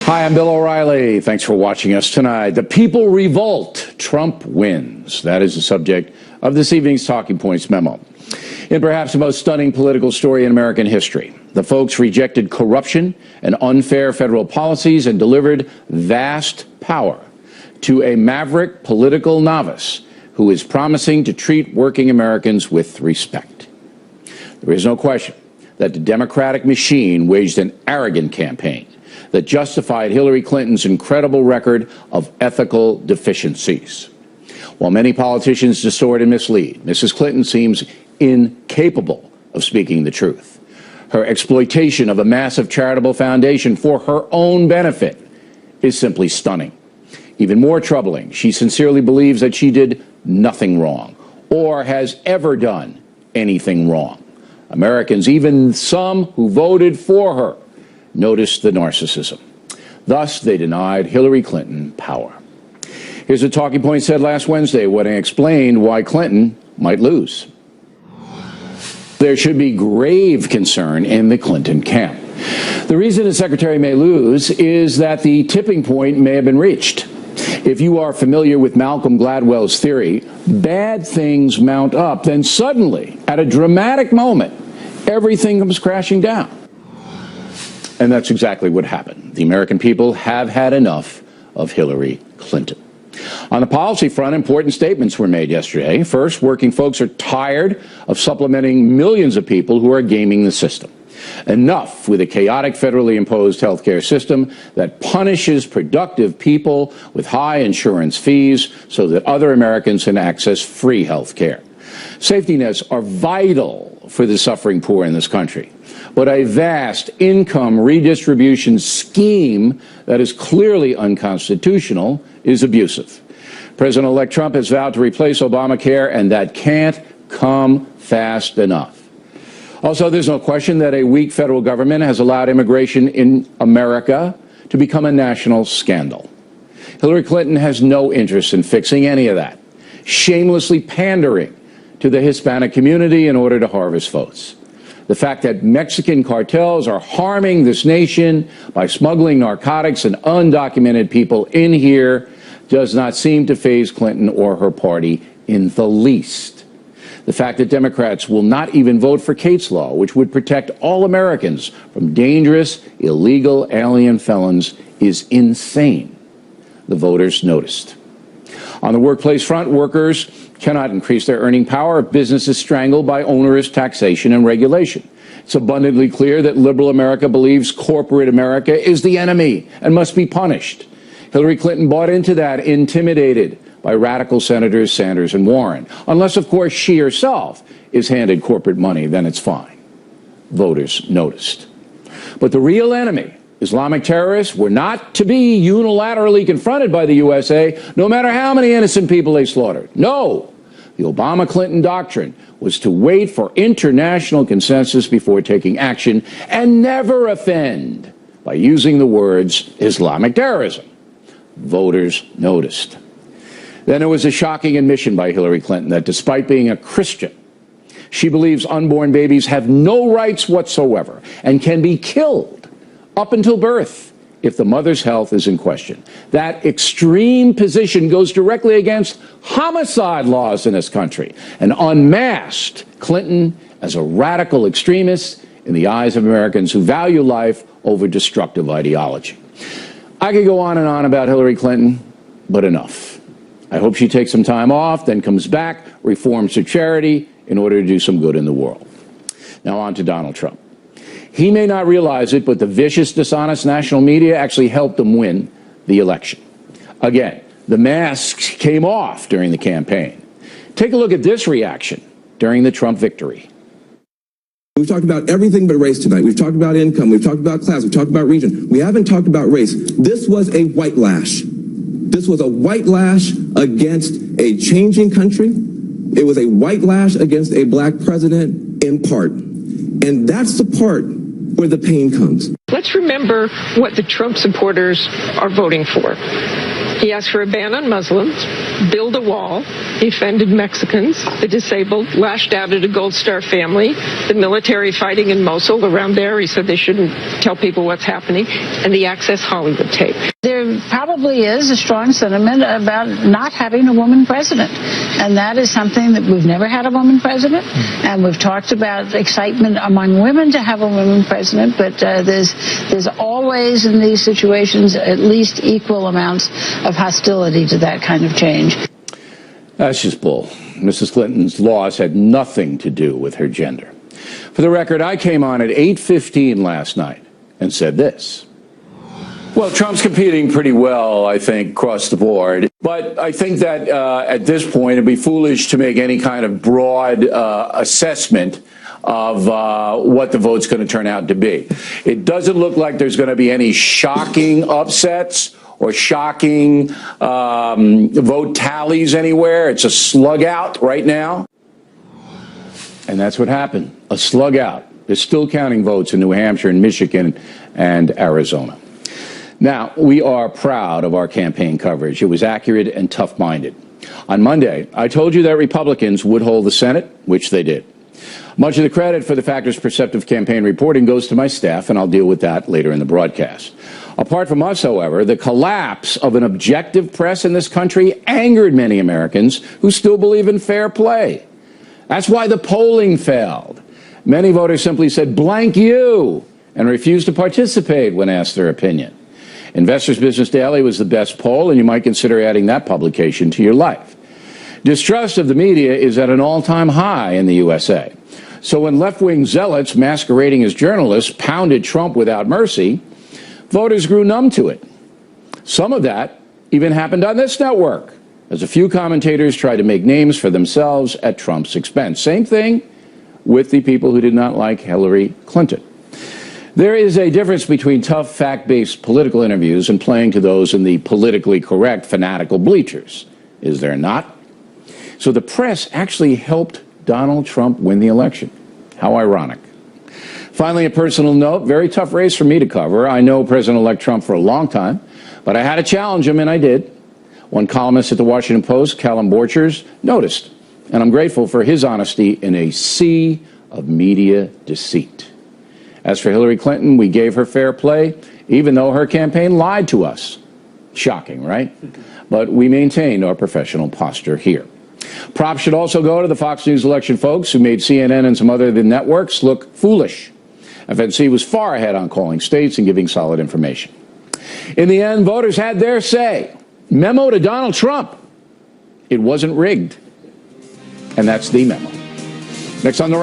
Hi, I'm Bill O'Reilly. Thanks for watching us tonight. The people revolt. Trump wins. That is the subject of this evening's Talking Points memo. In perhaps the most stunning political story in American history, the folks rejected corruption and unfair federal policies and delivered vast power to a maverick political novice who is promising to treat working Americans with respect. There is no question that the Democratic machine waged an arrogant campaign that justified Hillary Clinton's incredible record of ethical deficiencies. While many politicians distort and mislead, Mrs. Clinton seems incapable of speaking the truth. Her exploitation of a massive charitable foundation for her own benefit is simply stunning. Even more troubling, she sincerely believes that she did nothing wrong or has ever done anything wrong. Americans, even some who voted for her, noticed the narcissism. Thus, they denied Hillary Clinton power. Here's what Talking Point said last Wednesday when I explained why Clinton might lose. There should be grave concern in the Clinton camp. The reason the secretary may lose is that the tipping point may have been reached. If you are familiar with Malcolm Gladwell's theory, bad things mount up, then suddenly, at a dramatic moment, everything comes crashing down. And that's exactly what happened. The American people have had enough of Hillary Clinton. On the policy front, important statements were made yesterday. First, working folks are tired of supplementing millions of people who are gaming the system. Enough with a chaotic federally imposed health care system that punishes productive people with high insurance fees so that other Americans can access free health care. Safety nets are vital for the suffering poor in this country. But a vast income redistribution scheme that is clearly unconstitutional is abusive. President-elect Trump has vowed to replace Obamacare, and that can't come fast enough. Also, there's no question that a weak federal government has allowed immigration in America to become a national scandal. Hillary Clinton has no interest in fixing any of that, shamelessly pandering to the Hispanic community in order to harvest votes. The fact that Mexican cartels are harming this nation by smuggling narcotics and undocumented people in here does not seem to faze Clinton or her party in the least. The fact that Democrats will not even vote for Kate's Law, which would protect all Americans from dangerous, illegal alien felons, is insane. The voters noticed. On the workplace front, workers cannot increase their earning power if business is strangled by onerous taxation and regulation. It's abundantly clear that liberal America believes corporate America is the enemy and must be punished. Hillary Clinton bought into that, intimidated by radical Senators Sanders and Warren. Unless, of course, she herself is handed corporate money, then it's fine. Voters noticed. But the real enemy, Islamic terrorists, were not to be unilaterally confronted by the USA, no matter how many innocent people they slaughtered. No, the Obama-Clinton doctrine was to wait for international consensus before taking action and never offend by using the words Islamic terrorism. Voters noticed. Then there was a shocking admission by Hillary Clinton that despite being a Christian, she believes unborn babies have no rights whatsoever and can be killed up until birth if the mother's health is in question. That extreme position goes directly against homicide laws in this country and unmasked Clinton as a radical extremist in the eyes of Americans who value life over destructive ideology. I could go on and on about Hillary Clinton, but enough. I hope she takes some time off, then comes back, reforms her charity in order to do some good in the world. Now on to Donald Trump. He may not realize it, but the vicious, dishonest national media actually helped him win the election. Again, the masks came off during the campaign. Take a look at this reaction during the Trump victory. We've talked about everything but race tonight. We've talked about income. We've talked about class. We've talked about region. We haven't talked about race. This was a white lash. This was a white lash against a changing country. It was a white lash against a black president in part. And that's the part where the pain comes. Let's remember what the Trump supporters are voting for. He asked for a ban on Muslims, build a wall, defended Mexicans, the disabled, lashed out at a Gold Star family, the military fighting in Mosul around there. He said they shouldn't tell people what's happening, and the Access Hollywood tape. There probably is a strong sentiment about not having a woman president, and that is something that we've never had a woman president, and we've talked about excitement among women to have a woman president, but there's always in these situations at least equal amounts of hostility to that kind of change. That's just bull. Mrs. Clinton's loss had nothing to do with her gender. For the record, I came on at 8:15 last night and said this. Well, Trump's competing pretty well, I think, across the board. But I think that at this point, it'd be foolish to make any kind of broad assessment of what the vote's going to turn out to be. It doesn't look like there's going to be any shocking upsets or shocking vote tallies anywhere. It's a slug out right now. And that's what happened, a slug out. They're still counting votes in New Hampshire and Michigan and Arizona. Now, we are proud of our campaign coverage. It was accurate and tough-minded. On Monday, I told you that Republicans would hold the Senate, which they did. Much of the credit for the Factors Perceptive campaign reporting goes to my staff, and I'll deal with that later in the broadcast. Apart from us, however, the collapse of an objective press in this country angered many Americans who still believe in fair play. That's why the polling failed. Many voters simply said, blank you, and refused to participate when asked their opinion. Investors Business Daily was the best poll, and you might consider adding that publication to your life. Distrust of the media is at an all-time high in the USA. So when left-wing zealots masquerading as journalists pounded Trump without mercy, voters grew numb to it. Some of that even happened on this network, as a few commentators tried to make names for themselves at Trump's expense. Same thing with the people who did not like Hillary Clinton. There is a difference between tough, fact-based political interviews and playing to those in the politically correct, fanatical bleachers. Is there not? So the press actually helped Donald Trump win the election. How ironic. Finally, a personal note, very tough race for me to cover. I know President-elect Trump for a long time, but I had to challenge him, and I did. One columnist at the Washington Post, Callum Borchers, noticed, and I'm grateful for his honesty in a sea of media deceit. As for Hillary Clinton, we gave her fair play, even though her campaign lied to us. Shocking, right? But we maintained our professional posture here. Props should also go to the Fox News election folks who made CNN and some other networks look foolish. FNC was far ahead on calling states and giving solid information. In the end, voters had their say. Memo to Donald Trump. It wasn't rigged. And that's the memo. Next on the